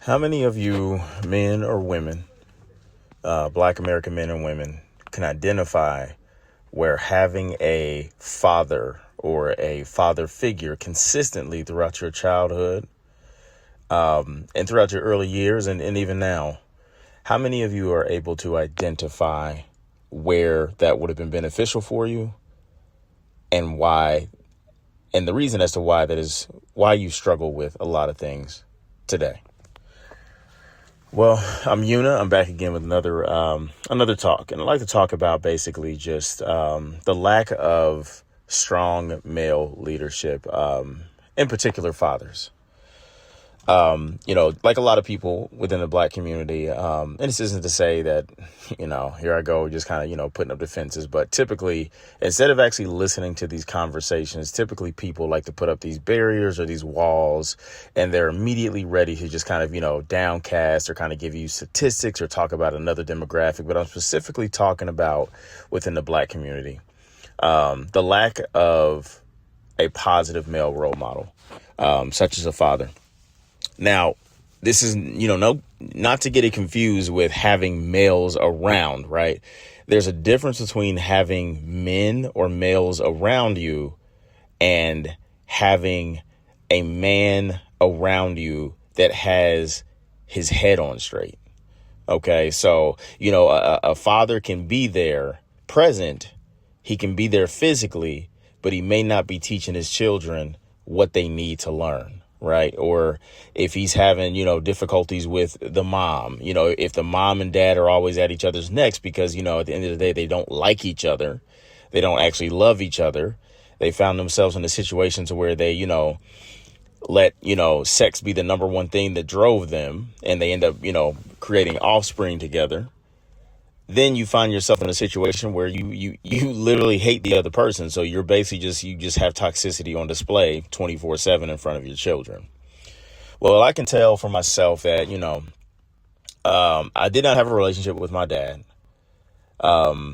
How many of you men or women, Black American men and women, can identify where having a father or a father figure consistently throughout your childhood and throughout your early years and even now, how many of you are able to identify where that would have been beneficial for you and why, and the reason as to why that is why you struggle with a lot of things today? Well, I'm Yuna. I'm back again with another talk, and I'd like to talk about basically just the lack of strong male leadership, in particular fathers. Like a lot of people within the Black community, and this isn't to say that, here I go, just kind of, putting up defenses. But typically, instead of actually listening to these conversations, typically people like to put up these barriers or these walls, and they're immediately ready to just kind of, downcast or kind of give you statistics or talk about another demographic. But I'm specifically talking about within the Black community, the lack of a positive male role model, such as a father. Now, this is, not to get it confused with having males around, right? There's a difference between having men or males around you and having a man around you that has his head on straight. Okay, so, a father can be there present. He can be there physically, but he may not be teaching his children what they need to learn. Right. Or if he's having, difficulties with the mom, if the mom and dad are always at each other's necks because, at the end of the day, they don't like each other. They don't actually love each other. They found themselves in a situation to where they, let, sex be the number one thing that drove them. And they end up, creating offspring together. Then you find yourself in a situation where you literally hate the other person. So you're basically you just have toxicity on display 24/7 in front of your children. Well, I can tell for myself that, I did not have a relationship with my dad. My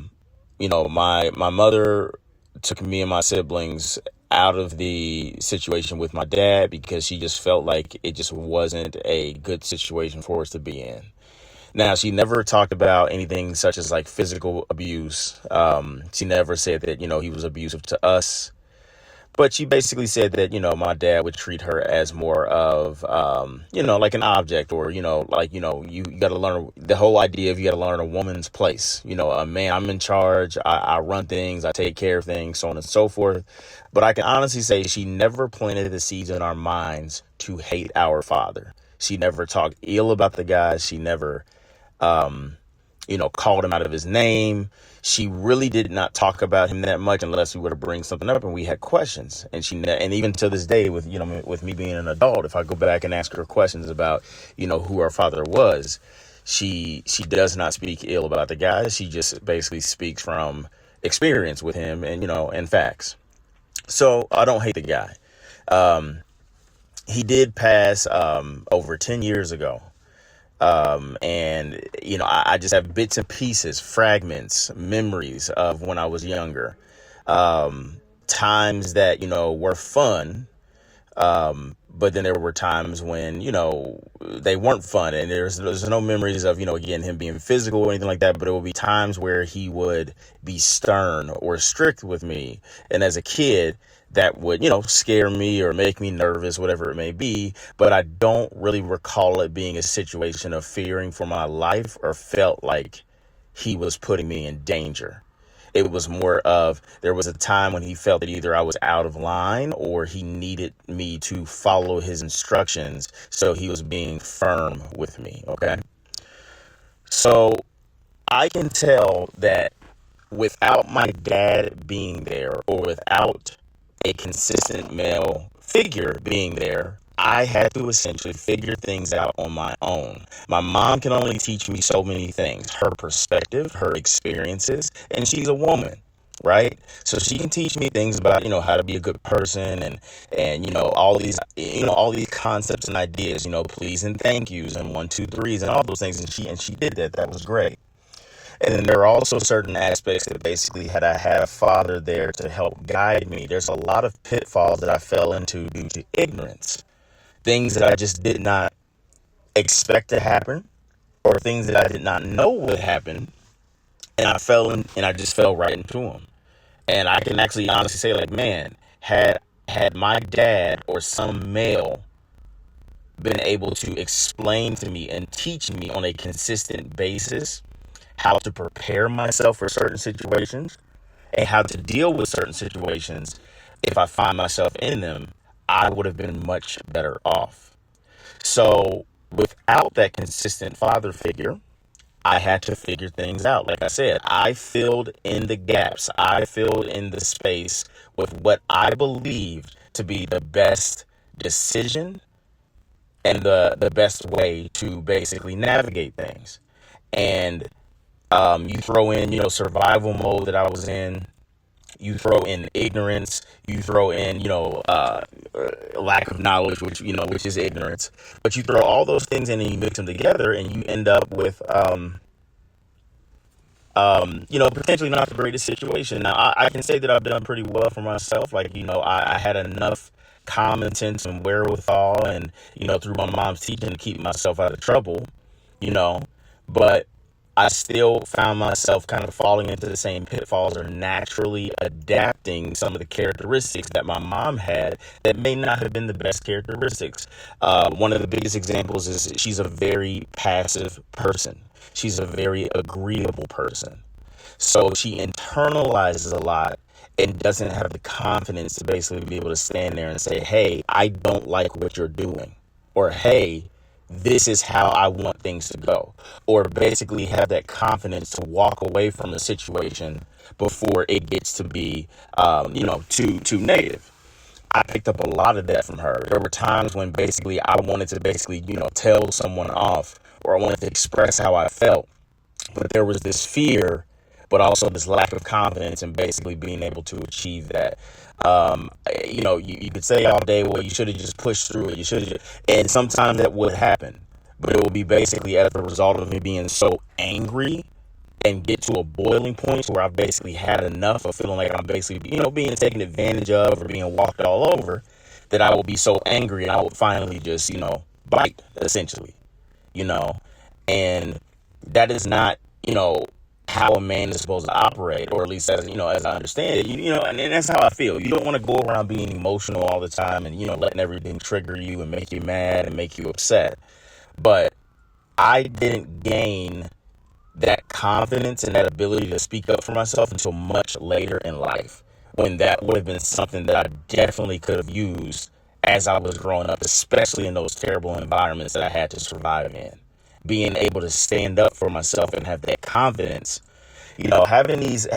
mother took me and my siblings out of the situation with my dad because she just felt like it just wasn't a good situation for us to be in. Now, she never talked about anything such as like physical abuse. She never said that, he was abusive to us. But she basically said that, my dad would treat her as more of, like an object or, you got to learn the whole idea of you got to learn a woman's place. A man, I'm in charge. I run things. I take care of things, so on and so forth. But I can honestly say she never planted the seeds in our minds to hate our father. She never talked ill about the guy. She never called him out of his name. She really did not talk about him that much unless we were to bring something up and we had questions. And and even to this day with me being an adult, if I go back and ask her questions about, who our father was, she does not speak ill about the guy. She just basically speaks from experience with him and facts. So I don't hate the guy. He did pass, over 10 years ago. I just have bits and pieces, fragments, memories of when I was younger, times that, were fun. But then there were times when, they weren't fun, and there's no memories of, again, him being physical or anything like that. But it would be times where he would be stern or strict with me. And as a kid, that would, scare me or make me nervous, whatever it may be. But I don't really recall it being a situation of fearing for my life or felt like he was putting me in danger. It was more of there was a time when he felt that either I was out of line or he needed me to follow his instructions. So he was being firm with me. OK, so I can tell that without my dad being there or without a consistent male figure being there, I had to essentially figure things out on my own. My mom can only teach me so many things, her perspective, her experiences, and she's a woman, right? So she can teach me things about, how to be a good person and all these concepts and ideas, please and thank yous and 1, 2, 3s and all those things. And she did that. That was great. And then there are also certain aspects that basically had I had a father there to help guide me, there's a lot of pitfalls that I fell into due to ignorance, things that I just did not expect to happen, or things that I did not know would happen, and I just fell right into them. And I can actually honestly say, like, man, had my dad or some male been able to explain to me and teach me on a consistent basis how to prepare myself for certain situations and how to deal with certain situations if I find myself in them, I would have been much better off. So without that consistent father figure, I had to figure things out. Like I said, I filled in the gaps. I filled in the space with what I believed to be the best decision and the best way to basically navigate things. And you throw in, survival mode that I was in. You throw in ignorance. You throw in, lack of knowledge, which is ignorance. But you throw all those things in and you mix them together, and you end up with, potentially not the greatest situation. Now, I can say that I've done pretty well for myself. Like, I had enough common sense and wherewithal, and through my mom's teaching, to keep myself out of trouble. You know, but I still found myself kind of falling into the same pitfalls, or naturally adapting some of the characteristics that my mom had that may not have been the best characteristics. One of the biggest examples is she's a very passive person. She's a very agreeable person. So she internalizes a lot and doesn't have the confidence to basically be able to stand there and say, hey, I don't like what you're doing. Or, hey, this is how I want things to go. Or basically have that confidence to walk away from a situation before it gets to be, too negative. I picked up a lot of that from her. There were times when basically I wanted to tell someone off, or I wanted to express how I felt. But there was this fear, but also this lack of confidence in basically being able to achieve that. You could say all day, well, you should have just pushed through it. You should have, and sometimes that would happen, but it would be basically as a result of me being so angry and get to a boiling point where I've basically had enough of feeling like I'm basically, being taken advantage of or being walked all over, that I will be so angry and I would finally just, bite, essentially, you know, and that is not, how a man is supposed to operate, or at least as I understand it, and that's how I feel. You don't want to go around being emotional all the time and, letting everything trigger you and make you mad and make you upset. But I didn't gain that confidence and that ability to speak up for myself until much later in life, when that would have been something that I definitely could have used as I was growing up, especially in those terrible environments that I had to survive in. Being able to stand up for myself and have that confidence, having these,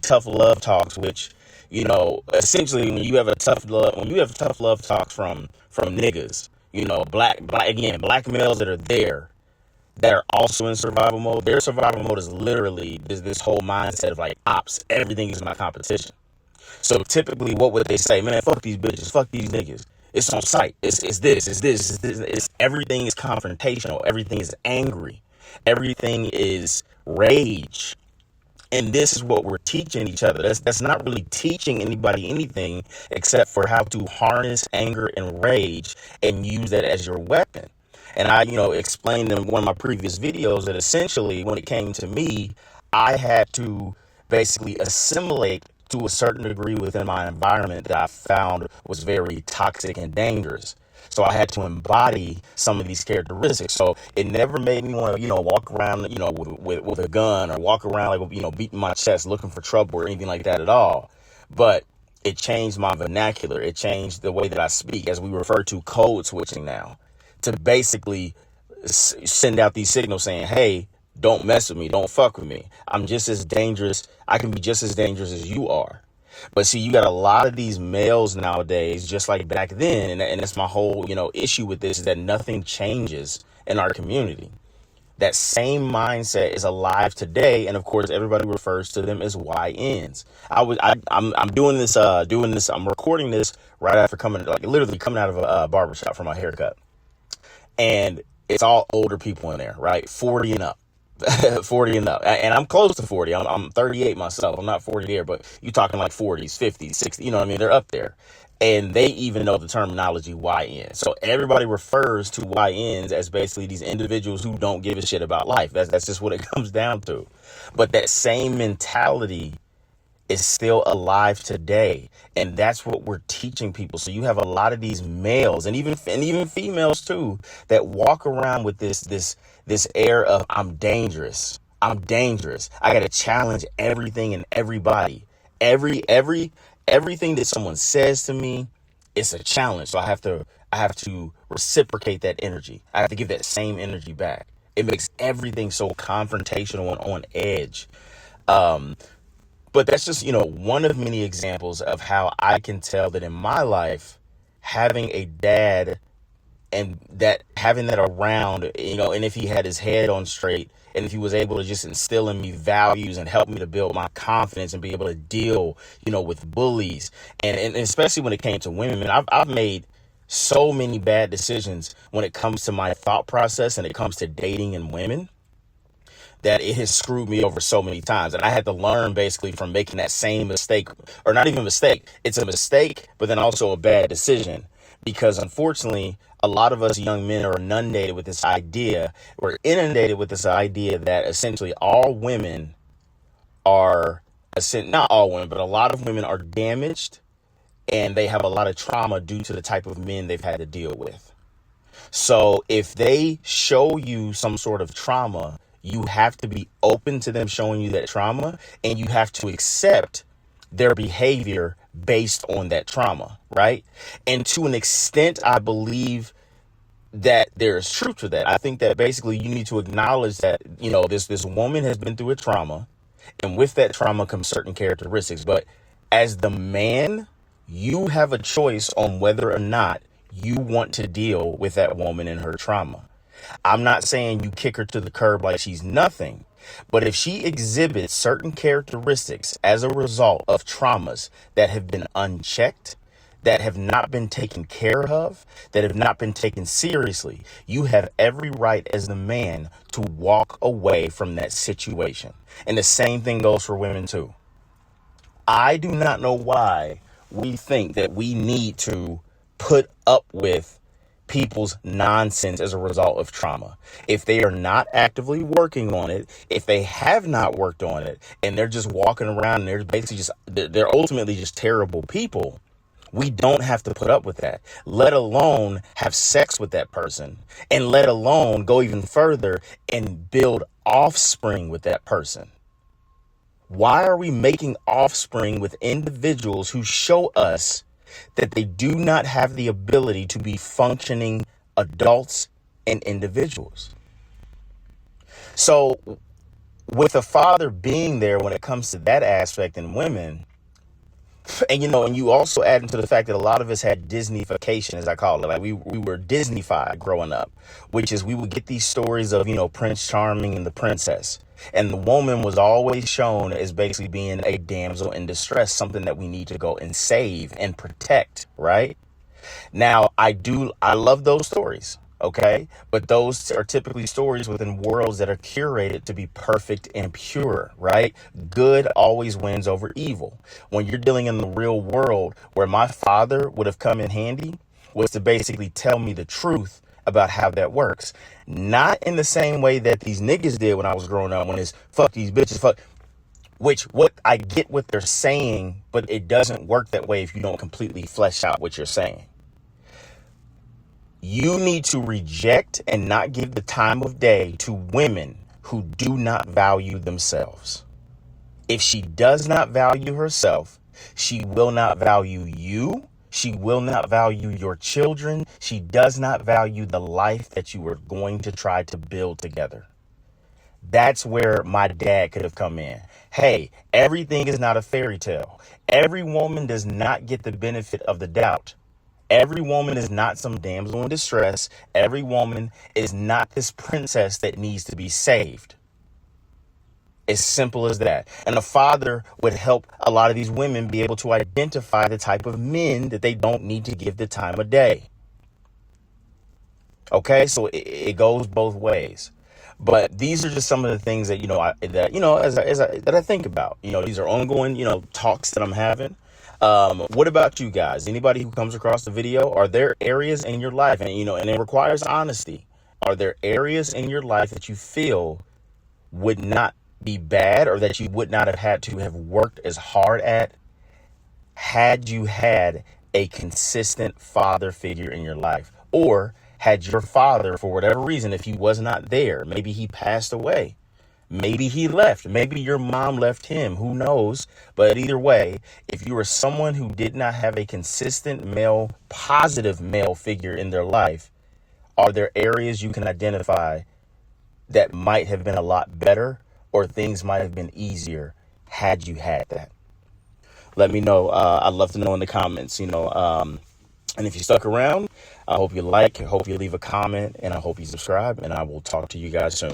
tough love talks, which, essentially when you have tough love talks from niggas, black males that are there, that are also in survival mode. Their survival mode is literally this whole mindset of like ops. Everything is my competition. So typically, what would they say? Man, fuck these bitches, fuck these niggas. It's on sight. It's everything is confrontational. Everything is angry. Everything is rage. And this is what we're teaching each other. That's not really teaching anybody anything except for how to harness anger and rage and use that as your weapon. And I, explained in one of my previous videos that essentially when it came to me, I had to basically assimilate to a certain degree within my environment that I found was very toxic and dangerous. So I had to embody some of these characteristics. So it never made me want to, walk around, with a gun, or walk around like, beating my chest, looking for trouble or anything like that at all. But it changed my vernacular. It changed the way that I speak, as we refer to code switching now, to basically send out these signals saying, hey, don't mess with me. Don't fuck with me. I'm just as dangerous. I can be just as dangerous as you are. But see, you got a lot of these males nowadays, just like back then. And that's my whole, issue with this, is that nothing changes in our community. That same mindset is alive today. And of course, everybody refers to them as YNs. I'm doing this, I'm recording this right after literally coming out of a barbershop for my haircut. And it's all older people in there, right? 40 and up. 40 and up. And I'm close to 40. I'm 38 myself. I'm not 40 there, but you're talking like 40s, 50s, 60s, you know what I mean? They're up there. And they even know the terminology YN. So everybody refers to YNs as basically these individuals who don't give a shit about life. That's just what it comes down to. But that same mentality is still alive today. And that's what we're teaching people. So you have a lot of these males and even females too, that walk around with this air of I'm dangerous. I'm dangerous. I got to challenge everything and everybody. Everything that someone says to me, it's a challenge. So I have to reciprocate that energy. I have to give that same energy back. It makes everything so confrontational and on edge. But that's just, one of many examples of how I can tell that in my life, having a dad and that having that around, and if he had his head on straight and if he was able to just instill in me values and help me to build my confidence and be able to deal, with bullies and especially when it came to women, man, I've made so many bad decisions when it comes to my thought process and it comes to dating and women, that it has screwed me over so many times. And I had to learn basically from making that same mistake, or not even mistake. It's a mistake, but then also a bad decision. Because unfortunately, a lot of us young men are inundated with this idea. We're inundated with this idea that essentially all women are, not all women, but a lot of women are damaged and they have a lot of trauma due to the type of men they've had to deal with. So if they show you some sort of trauma, you have to be open to them showing you that trauma, and you have to accept their behavior based on that trauma, right? And to an extent, I believe that there is truth to that. I think that basically you need to acknowledge that, this woman has been through a trauma, and with that trauma comes certain characteristics. But as the man, you have a choice on whether or not you want to deal with that woman and her trauma. I'm not saying you kick her to the curb like she's nothing, but if she exhibits certain characteristics as a result of traumas that have been unchecked, that have not been taken care of, that have not been taken seriously, you have every right as the man to walk away from that situation. And the same thing goes for women too. I do not know why we think that we need to put up with people's nonsense as a result of trauma. If they are not actively working on it, if they have not worked on it, and they're just walking around and they're basically they're ultimately just terrible people, we don't have to put up with that, let alone have sex with that person, and let alone go even further and build offspring with that person. Why are we making offspring with individuals who show us that they do not have the ability to be functioning adults and individuals? So with a father being there when it comes to that aspect in women, and and you also add into the fact that a lot of us had Disneyfication, as I call it. Like we were Disneyfied growing up, which is we would get these stories of, Prince Charming and the princess. And the woman was always shown as basically being a damsel in distress, something that we need to go and save and protect, right? Now, I love those stories, okay? But those are typically stories within worlds that are curated to be perfect and pure, right? Good always wins over evil. When you're dealing in the real world, where my father would have come in handy was to basically tell me the truth about how that works. Not in the same way that these niggas did when I was growing up, when it's fuck these bitches, fuck. What I get what they're saying, but it doesn't work that way if you don't completely flesh out what you're saying. You need to reject and not give the time of day to women who do not value themselves. If she does not value herself, she will not value you. She will not value your children. She does not value the life that you are going to try to build together. That's where my dad could have come in. Hey, everything is not a fairy tale. Every woman does not get the benefit of the doubt. Every woman is not some damsel in distress. Every woman is not this princess that needs to be saved. As simple as that. And a father would help a lot of these women be able to identify the type of men that they don't need to give the time of day. Okay, so it goes both ways. But these are just some of the things that, as I think about. These are ongoing, talks that I'm having. What about you guys? Anybody who comes across the video, are there areas in your life, and and it requires honesty. Are there areas in your life that you feel would not be bad, or that you would not have had to have worked as hard at had you had a consistent father figure in your life? Or had your father, for whatever reason, if he was not there, maybe he passed away, maybe he left, maybe your mom left him, who knows? But either way, if you were someone who did not have a consistent male, positive male figure in their life, are there areas you can identify that might have been a lot better, or things might have been easier had you had that? Let me know. I'd love to know in the comments, and if you stuck around, I hope you like, I hope you leave a comment, and I hope you subscribe, and I will talk to you guys soon.